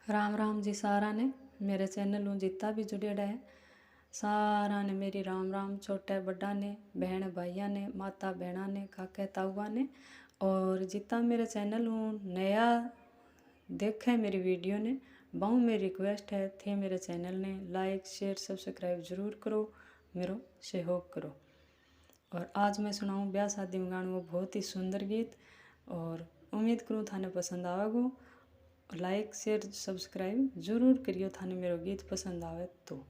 राम राम जी सारा ने मेरे चैनल हूँ जितना भी जुड़ेड़ा है सारा ने मेरी राम राम। छोटे बड़ा ने बहन भाइया ने माता बहना ने काके ताऊआ ने और जितना मेरे चैनल हूँ नया देखे मेरी वीडियो ने बहु मेरी रिक्वेस्ट है थे मेरे चैनल ने लाइक शेयर सब्सक्राइब जरूर करो, मेरो सहयोग करो। और आज मैं सुनाऊँ ब्याह शादी में गाने वो बहुत ही सुंदर गीत और उम्मीद करूँ थाने पसंद आवेगो। लाइक शेयर सब्सक्राइब जरूर करियो थाने मेरो गीत पसंद आवे तो।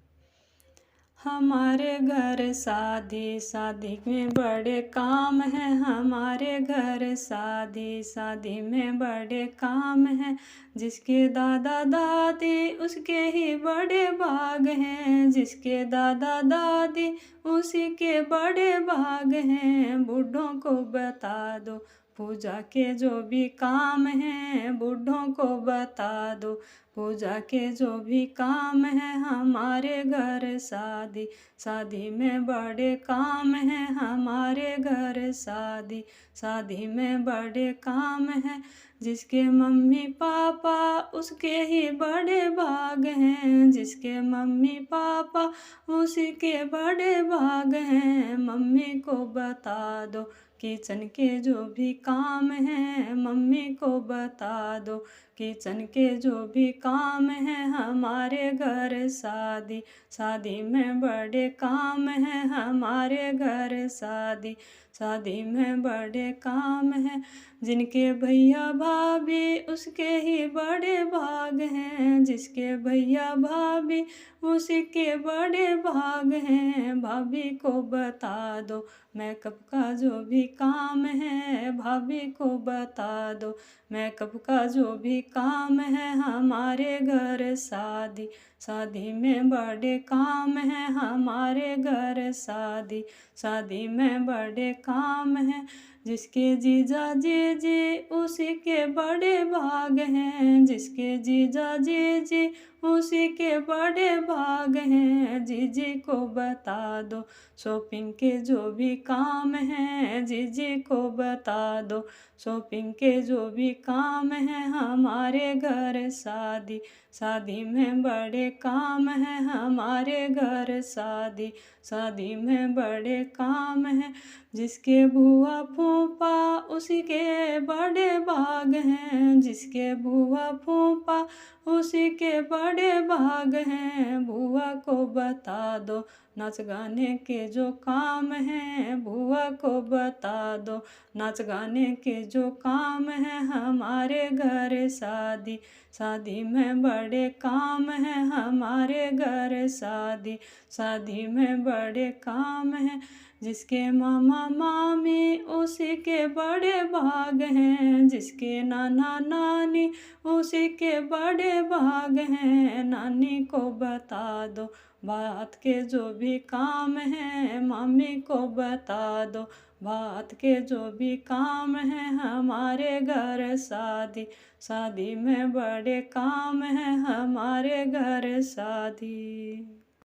हमारे घर शादी शादी में बड़े काम हैं, हमारे घर शादी शादी में बड़े काम हैं। जिसके दादा दादी उसके ही बड़े भाग हैं, जिसके दादा दादी उसी के बड़े भाग हैं। बूढ़ों को बता दो पूजा के जो भी काम हैं, बूढ़ों को बता दो पूजा के जो भी काम हैं। हमारे घर शादी शादी में बड़े काम हैं, हमारे घर शादी शादी में बड़े काम हैं। जिसके मम्मी पापा उसके ही बड़े भाग हैं, जिसके मम्मी पापा उसी के बड़े भाग हैं। मम्मी को बता दो किचन के जो भी काम हैं, मम्मी को बता दो किचन के जो भी काम हैं। हमारे घर शादी शादी में बड़े काम हैं, हमारे घर शादी शादी में बड़े काम हैं। जिनके भैया भाभी उसके ही बड़े भाग हैं, जिसके भैया भाभी उसी के बड़े भाग हैं। भाभी को बता दो मेकअप का जो भी काम है, भाभी को बता दो मेकअप का जो भी काम है। हमारे घर शादी शादी में बड़े काम हैं, हमारे घर शादी शादी में बड़े काम हैं। जिसके जीजा जीजी उसी के बड़े भाग हैं, जिसके जीजा जीजी उसी के बड़े भाग हैं। जीजी को बता दो शॉपिंग के जो भी काम हैं, जीजी को बता दो शॉपिंग के जो भी काम हैं। हमारे घर शादी शादी में बड़े काम हैं, हमारे घर शादी शादी में बड़े काम हैं। जिसके बुआ फूफा उसी के बड़े भाग हैं, जिसके बुआ फूफा उसी के बड़े भाग हैं। बुआ को बता दो नाच गाने के जो काम हैं, बुआ को बता दो नाच गाने के जो काम हैं। हमारे घर शादी शादी में बड़े काम हैं, हमारे घर शादी शादी में बड़े काम हैं। जिसके मामा मामी उसी के बड़े भाग हैं, जिसके नाना नानी उसी के बड़े भाग हैं। नानी को बता दो बात के जो भी काम हैं, मम्मी को बता दो बात के जो भी काम हैं। हमारे घर शादी शादी में बड़े काम हैं, हमारे घर शादी।